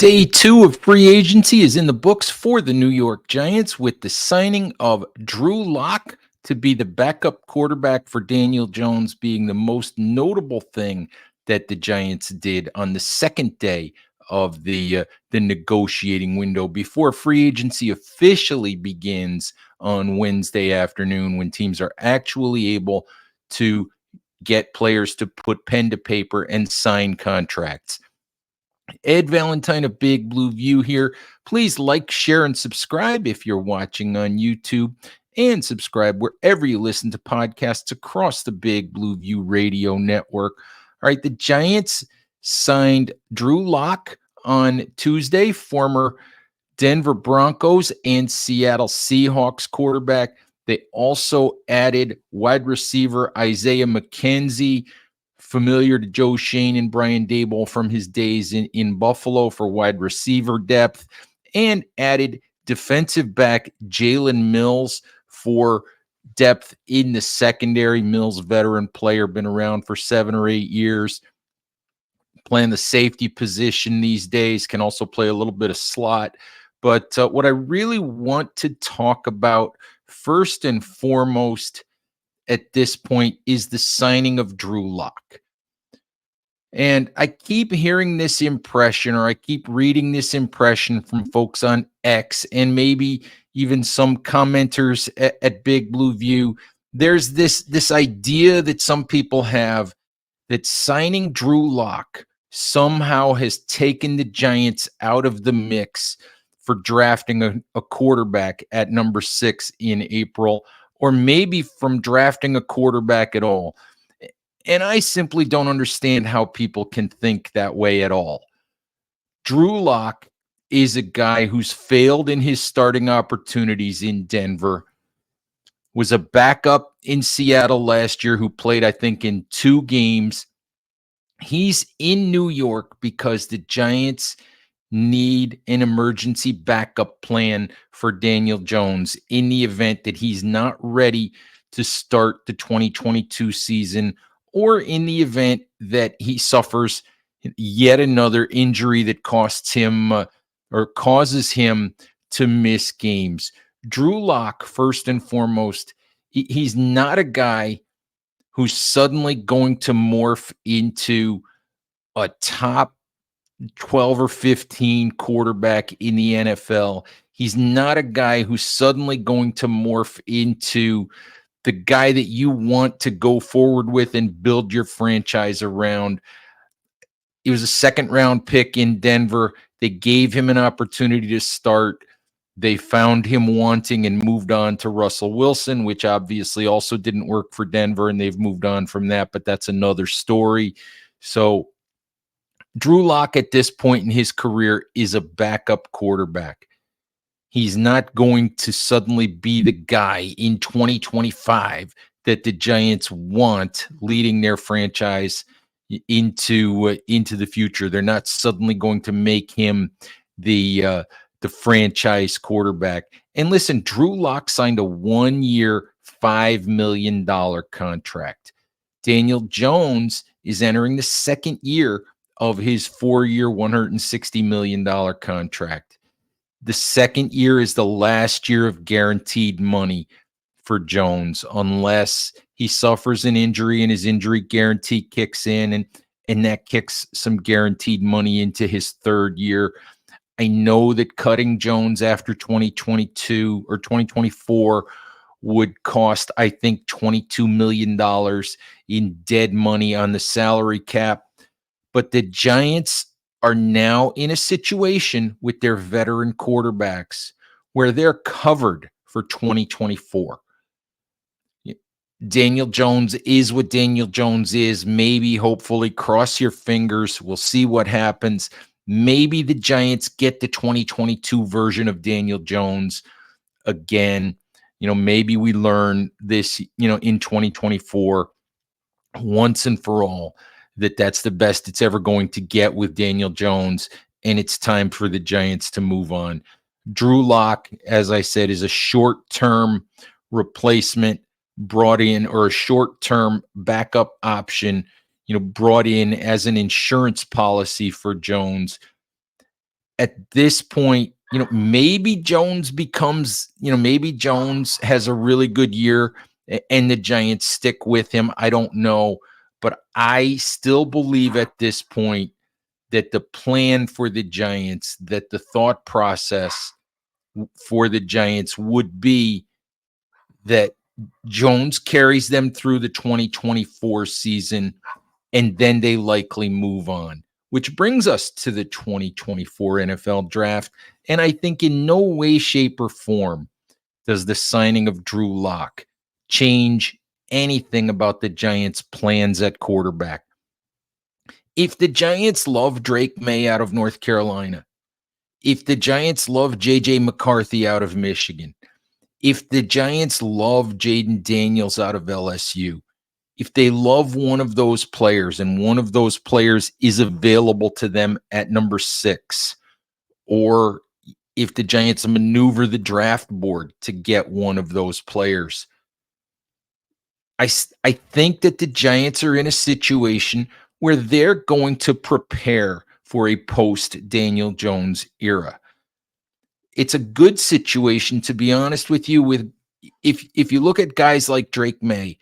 Day two of free agency is in the books for the New York Giants with the signing of Drew Lock to be the backup quarterback for Daniel Jones being the most notable thing that the Giants did on the second day of the negotiating window before free agency officially begins on Wednesday afternoon when teams are actually able to get players to put pen to paper and sign contracts. Ed Valentine of Big Blue View here. Please like, share, and subscribe if you're watching on YouTube, and subscribe wherever you listen to podcasts across the Big Blue View radio network. All right, the Giants signed Drew Lock on Tuesday, former Denver Broncos and Seattle Seahawks quarterback. They also added wide receiver Isaiah McKenzie, familiar to Joe Shane and Brian Daboll from his days in Buffalo for wide receiver depth, and added defensive back Jalen Mills for depth in the secondary. Mills, veteran player, been around for 7 or 8 years, playing the safety position these days, can also play a little bit of slot. But what I really want to talk about first and foremost at this point is the signing of Drew Lock. And I keep hearing this impression, or I keep reading this impression from folks on X and maybe even some commenters at Big Blue View. There's this idea that some people have that signing Drew Lock somehow has taken the Giants out of the mix for drafting a quarterback at number 6 in April, or maybe from drafting a quarterback at all. And I simply don't understand how people can think that way at all. Drew Lock is a guy who's failed in his starting opportunities in Denver, was a backup in Seattle last year who played, I think, in 2 games. He's in New York because the Giants need an emergency backup plan for Daniel Jones in the event that he's not ready to start the 2022 season, or in the event that he suffers yet another injury that costs him or causes him to miss games. Drew Lock, first and foremost, he's not a guy who's suddenly going to morph into a top 12 or 15 quarterback in the NFL. He's not a guy who's suddenly going to morph into the guy that you want to go forward with and build your franchise around. He was a second-round pick in Denver. They gave him an opportunity to start. They found him wanting and moved on to Russell Wilson, which obviously also didn't work for Denver, and they've moved on from that, but that's another story. So Drew Lock at this point in his career is a backup quarterback. He's not going to suddenly be the guy in 2025 that the Giants want leading their franchise into the future. They're not suddenly going to make him the franchise quarterback. And listen, Drew Lock signed a 1-year, $5 million contract. Daniel Jones is entering the second year of his 4-year, $160 million contract. The second year is the last year of guaranteed money for Jones, unless he suffers an injury and his injury guarantee kicks in, and that kicks some guaranteed money into his third year. I know that cutting Jones after 2022 or 2024 would cost, I think, $22 million in dead money on the salary cap. But the Giants are now in a situation with their veteran quarterbacks where they're covered for 2024. Daniel Jones is what Daniel Jones is. Maybe, hopefully, cross your fingers. We'll see what happens. Maybe the Giants get the 2022 version of Daniel Jones again. Maybe we learn this, in 2024 once and for all, that's the best it's ever going to get with Daniel Jones, and it's time for the Giants to move on. Drew Lock, as I said, is a short-term replacement brought in, or a short-term backup option, brought in as an insurance policy for Jones. at this point, maybe Jones becomes, maybe Jones has a really good year and the Giants stick with him. I don't know. But I still believe at this point that the plan for the Giants, that the thought process for the Giants would be that Jones carries them through the 2024 season, and then they likely move on, which brings us to the 2024 NFL draft. And I think in no way, shape, or form does the signing of Drew Lock change anything about the Giants' plans at quarterback. If the Giants love Drake May out of North Carolina, if the Giants love J.J. McCarthy out of Michigan, if the Giants love Jaden Daniels out of LSU, if they love one of those players and one of those players is available to them at number 6, or if the Giants maneuver the draft board to get one of those players, I think that the Giants are in a situation where they're going to prepare for a post Daniel Jones era. It's a good situation, to be honest with you. With if you look at guys like Drake May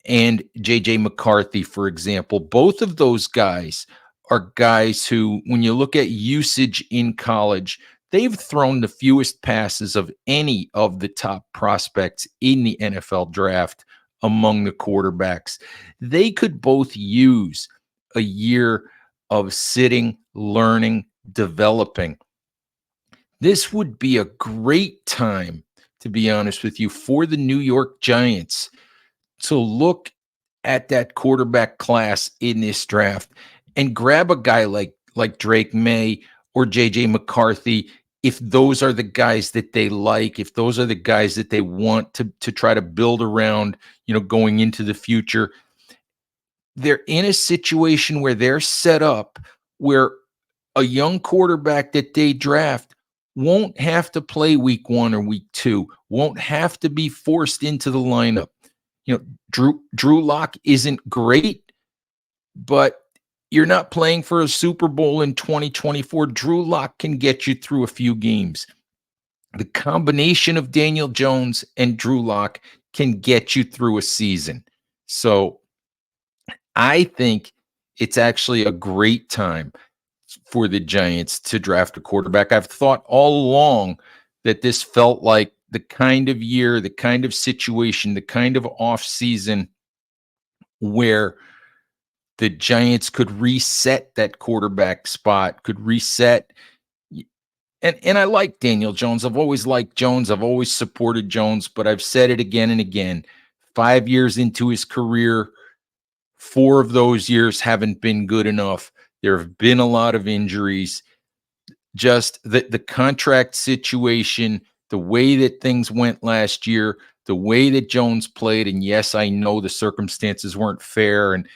and JJ McCarthy, for example, both of those guys are guys who, when you look at usage in college, they've thrown the fewest passes of any of the top prospects in the NFL draft among the quarterbacks. They could both use a year of sitting, learning, developing. This would be a great time, to be honest with you, for the New York Giants to look at that quarterback class in this draft and grab a guy like Drake May or JJ McCarthy, if those are the guys that they like, if those are the guys that they want to try to build around, going into the future. They're in a situation where they're set up where a young quarterback that they draft won't have to play week 1 or week 2, won't have to be forced into the lineup. Drew Lock isn't great, but you're not playing for a Super Bowl in 2024. Drew Lock can get you through a few games. The combination of Daniel Jones and Drew Lock can get you through a season. So I think it's actually a great time for the Giants to draft a quarterback. I've thought all along that this felt like the kind of year, the kind of situation, the kind of off season where the Giants could reset that quarterback spot, could reset. And I like Daniel Jones. I've always liked Jones. I've always supported Jones, but I've said it again and again. 5 years into his career, 4 of those years haven't been good enough. There have been a lot of injuries. Just the contract situation, the way that things went last year, the way that Jones played, and yes, I know the circumstances weren't fair, and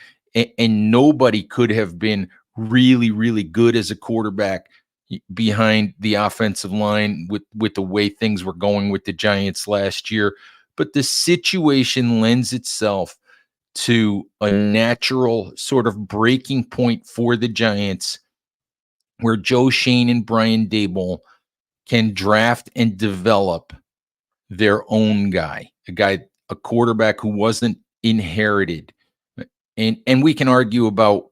nobody could have been really, really good as a quarterback behind the offensive line with the way things were going with the Giants last year. But the situation lends itself to a natural sort of breaking point for the Giants where Joe Shane and Brian Daboll can draft and develop their own guy, a quarterback who wasn't inherited. And we can argue about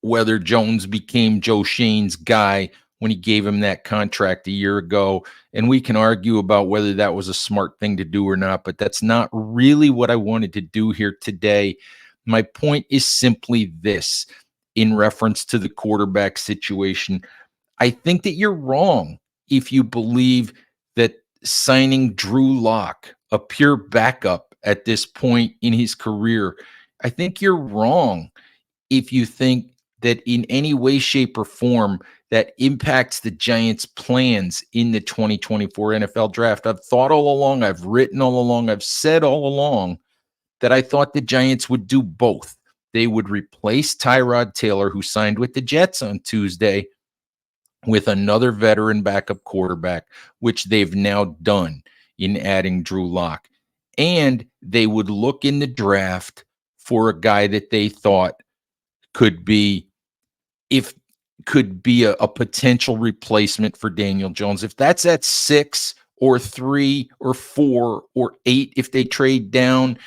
whether Jones became Joe Shane's guy when he gave him that contract a year ago. And we can argue about whether that was a smart thing to do or not, but that's not really what I wanted to do here today. My point is simply this in reference to the quarterback situation. I think that you're wrong if you believe that signing Drew Lock, a pure backup at this point in his career, I think you're wrong if you think that in any way, shape, or form that impacts the Giants' plans in the 2024 NFL draft. I've thought all along, I've written all along, I've said all along that I thought the Giants would do both. They would replace Tyrod Taylor, who signed with the Jets on Tuesday, with another veteran backup quarterback, which they've now done in adding Drew Lock. And they would look in the draft for a guy that they thought could be, if could be a potential replacement for Daniel Jones. If that's at 6 or 3 or 4 or 8, if they trade down,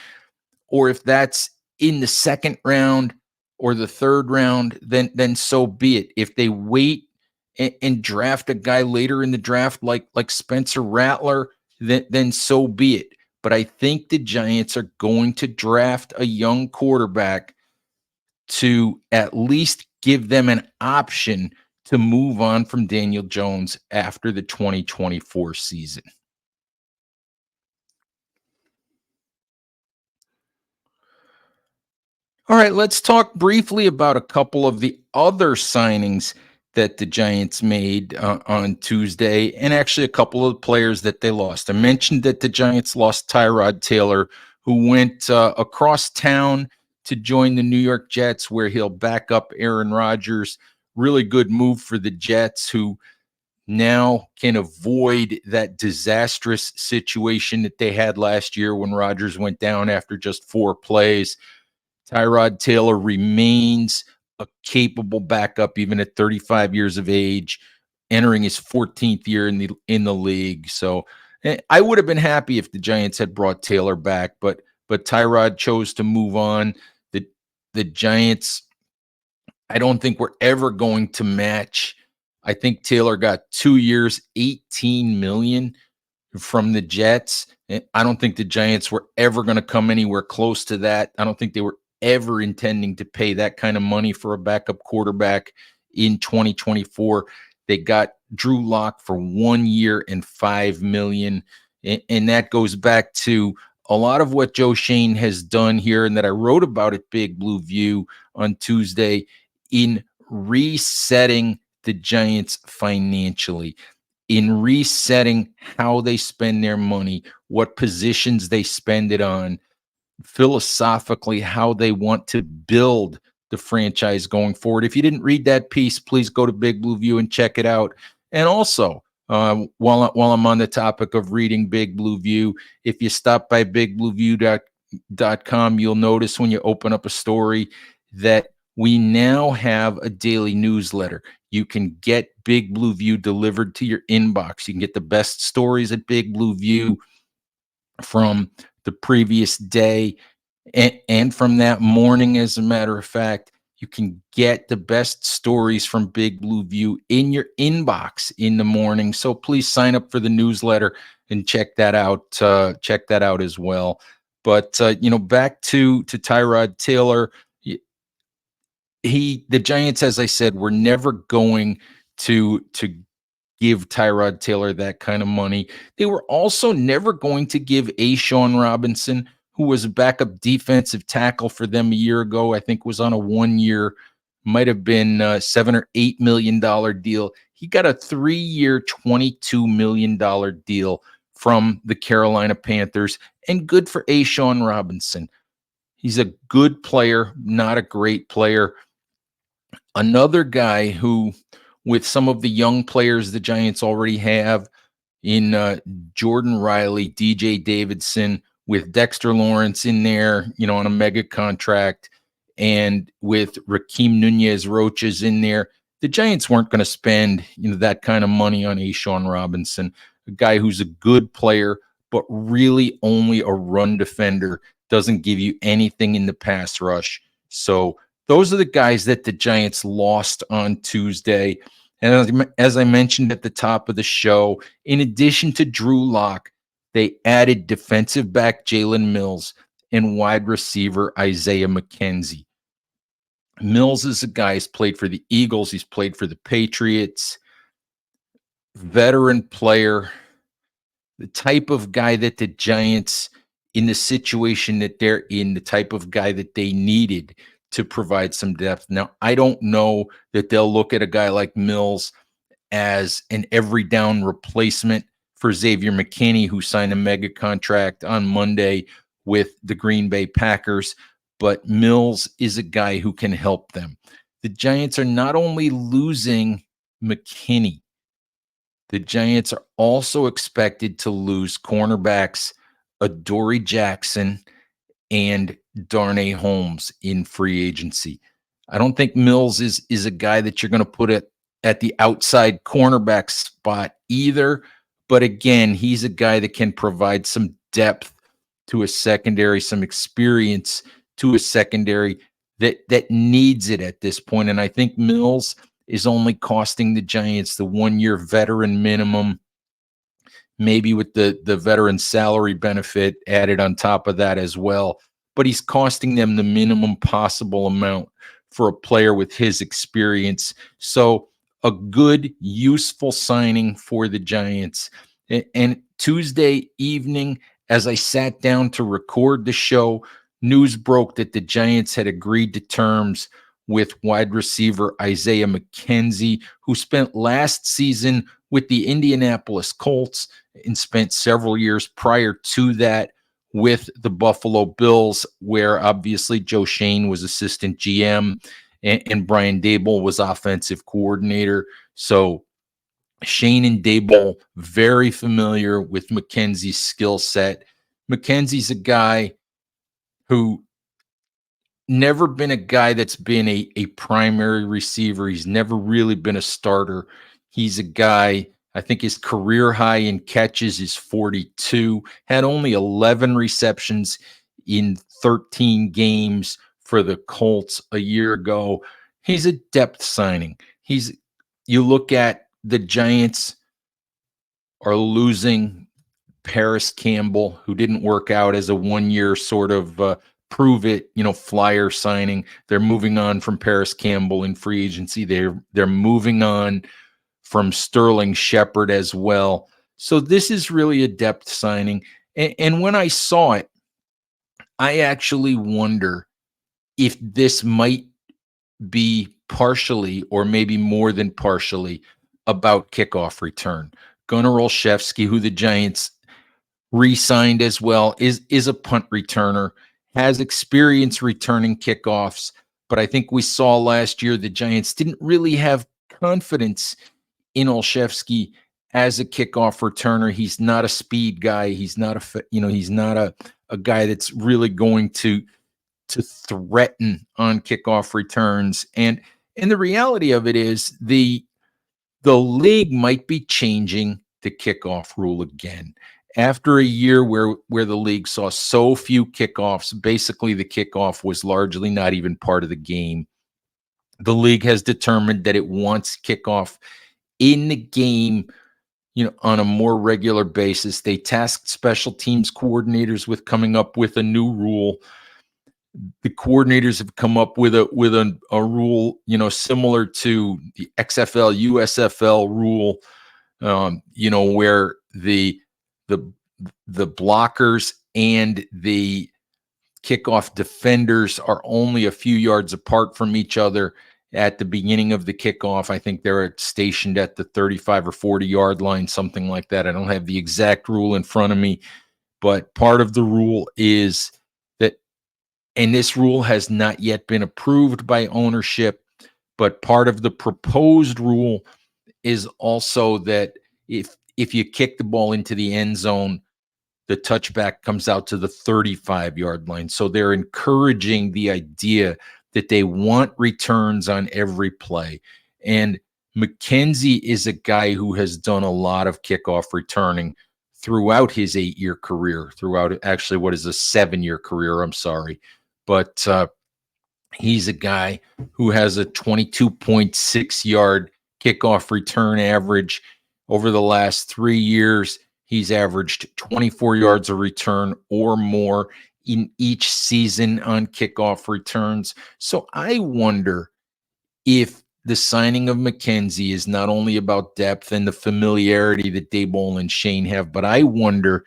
or if that's in the second round or the third round, then so be it. If they wait and draft a guy later in the draft like Spencer Rattler, then so be it. But I think the Giants are going to draft a young quarterback to at least give them an option to move on from Daniel Jones after the 2024 season. All right, let's talk briefly about a couple of the other signings that the Giants made on Tuesday, and actually a couple of players that they lost. I mentioned that the Giants lost Tyrod Taylor, who went across town to join the New York Jets, where he'll back up Aaron Rodgers. Really good move for the Jets, who now can avoid that disastrous situation that they had last year when Rodgers went down after just 4 plays. Tyrod Taylor remains a capable backup even at 35 years of age, entering his 14th year in the league. So I would have been happy if the Giants had brought Taylor back, but Tyrod chose to move on. The Giants, I don't think we're ever going to match. I think Taylor got 2 years, 18 million from the Jets. I don't think the Giants were ever going to come anywhere close to that. I don't think they were ever intending to pay that kind of money for a backup quarterback in 2024. They got Drew Lock for 1 year and 5 million. And that goes back to a lot of what Joe Shane has done here and that I wrote about at Big Blue View on Tuesday in resetting the Giants financially, in resetting how they spend their money, what positions they spend it on, philosophically, how they want to build the franchise going forward. If you didn't read that piece, please go to Big Blue View and check it out. And also, while I'm on the topic of reading Big Blue View, if you stop by bigblueview.com, you'll notice when you open up a story that we now have a daily newsletter. You can get Big Blue View delivered to your inbox. You can get the best stories at Big Blue View from the previous day and from that morning. As a matter of fact, you can get the best stories from Big Blue View in your inbox in the morning. So please sign up for the newsletter and check that out. Check that out as well. But back to Tyrod Taylor. The Giants, as I said, were never going to give Tyrod Taylor that kind of money. They were also never going to give A'Shawn Robinson, who was a backup defensive tackle for them a year ago, I think was on a 1 year, might have been $7 or $8 million deal. He got a 3 year, $22 million deal from the Carolina Panthers, and good for A'Shawn Robinson. He's a good player, not a great player. Another guy who, with some of the young players the Giants already have in Jordan Riley, DJ Davidson, with Dexter Lawrence in there, on a mega contract, and with Rakeem Nunez Roaches in there, the Giants weren't going to spend that kind of money on A'Shawn Robinson, a guy who's a good player, but really only a run defender, doesn't give you anything in the pass rush. So those are the guys that the Giants lost on Tuesday. And as I mentioned at the top of the show, in addition to Drew Lock, they added defensive back Jalen Mills and wide receiver Isaiah McKenzie. Mills is a guy who's played for the Eagles. He's played for the Patriots. Veteran player, the type of guy that the Giants, in the situation that they're in, the type of guy that they needed to provide some depth. Now, I don't know that they'll look at a guy like Mills as an every down replacement for Xavier McKinney, who signed a mega contract on Monday with the Green Bay Packers. But Mills is a guy who can help them. The Giants are not only losing McKinney, the Giants are also expected to lose cornerbacks Adoree Jackson and Darnay Holmes in free agency. I don't think Mills is a guy that you're going to put at the outside cornerback spot either. But again, he's a guy that can provide some depth to a secondary, some experience to a secondary that needs it at this point. And I think Mills is only costing the Giants the 1 year veteran minimum, maybe with the veteran salary benefit added on top of that as well. But he's costing them the minimum possible amount for a player with his experience. So a good, useful signing for the Giants. And Tuesday evening, as I sat down to record the show, news broke that the Giants had agreed to terms with wide receiver Isaiah McKenzie, who spent last season with the Indianapolis Colts and spent several years prior to that with the Buffalo Bills, where obviously Joe Shane was assistant GM and Brian Daboll was offensive coordinator. So Shane and Daboll very familiar with McKenzie's skill set. McKenzie's a guy who never been a guy that's been a primary receiver. He's never really been a starter. He's a guy, I think his career high in catches is 42, had only 11 receptions in 13 games for the Colts a year ago. He's a depth signing. You look at the Giants are losing Paris Campbell, who didn't work out as a 1 year sort of prove it, flyer signing. They're moving on from Paris Campbell in free agency. They're moving on from Sterling Shepard as well. So this is really a depth signing. And when I saw it, I actually wonder if this might be partially or maybe more than partially about kickoff return. Gunnar Olszewski, who the Giants re-signed as well, is a punt returner, has experience returning kickoffs, but I think we saw last year the Giants didn't really have confidence in Olszewski as a kickoff returner. He's not a speed guy. He's not a guy that's really going to threaten on kickoff returns. And the reality of it is the league might be changing the kickoff rule again. After a year where the league saw so few kickoffs, basically the kickoff was largely not even part of the game. The league has determined that it wants kickoff in the game, on a more regular basis. They tasked special teams coordinators with coming up with a new rule. The coordinators have come up with a rule, similar to the XFL, USFL rule, where the the blockers and the kickoff defenders are only a few yards apart from each other at the beginning of the kickoff. I think they're stationed at the 35 or 40-yard line, something like that. I don't have the exact rule in front of me, but part of the rule is that, and this rule has not yet been approved by ownership, but part of the proposed rule is also that if you kick the ball into the end zone, the touchback comes out to the 35-yard line. So they're encouraging the idea that they want returns on every play. And McKenzie is a guy who has done a lot of kickoff returning throughout his 8-year career, throughout actually what is a 7-year career, I'm sorry. But he's a guy who has a 22.6-yard kickoff return average over the last 3 years. He's averaged 24 yards of return or more in each season on kickoff returns. So I wonder if the signing of McKenzie is not only about depth and the familiarity that Daboll and Shane have, but I wonder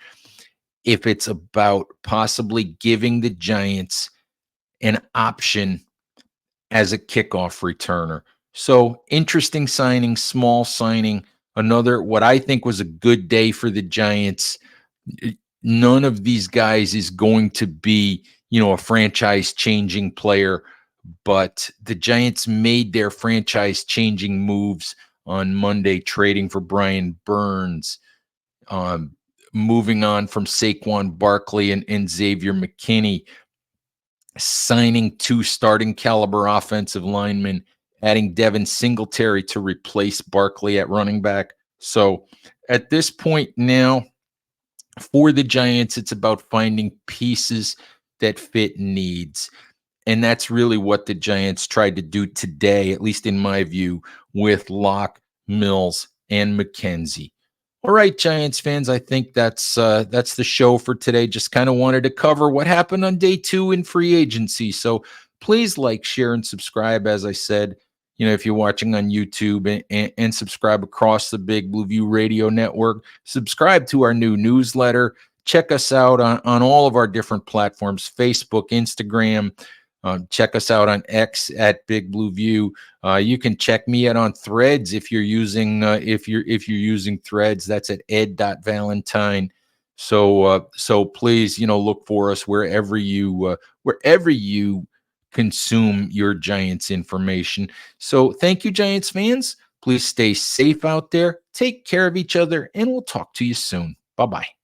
if it's about possibly giving the Giants an option as a kickoff returner. So interesting signing, small signing, another what I think was a good day for the Giants. None of these guys is going to be, a franchise changing player, but the Giants made their franchise changing moves on Monday, trading for Brian Burns, moving on from Saquon Barkley and Xavier McKinney. signing two starting caliber offensive linemen, adding Devin Singletary to replace Barkley at running back. So at this point now, for the Giants, it's about finding pieces that fit needs. And that's really what the Giants tried to do today, at least in my view, with Locke, Mills, and McKenzie. All right, Giants fans, I think that's the show for today. Just kind of wanted to cover what happened on day 2 in free agency. So please like, share, and subscribe. As I said, if you're watching on YouTube, and subscribe across the Big Blue View Radio Network. Subscribe to our new newsletter. Check us out on all of our different platforms: Facebook, Instagram. Check us out on X at Big Blue View. You can check me out on Threads if you're using using Threads. That's at ed.valentine. So please, look for us wherever you consume your Giants information. So thank you, Giants fans. Please stay safe out there. Take care of each other, and we'll talk to you soon. Bye bye.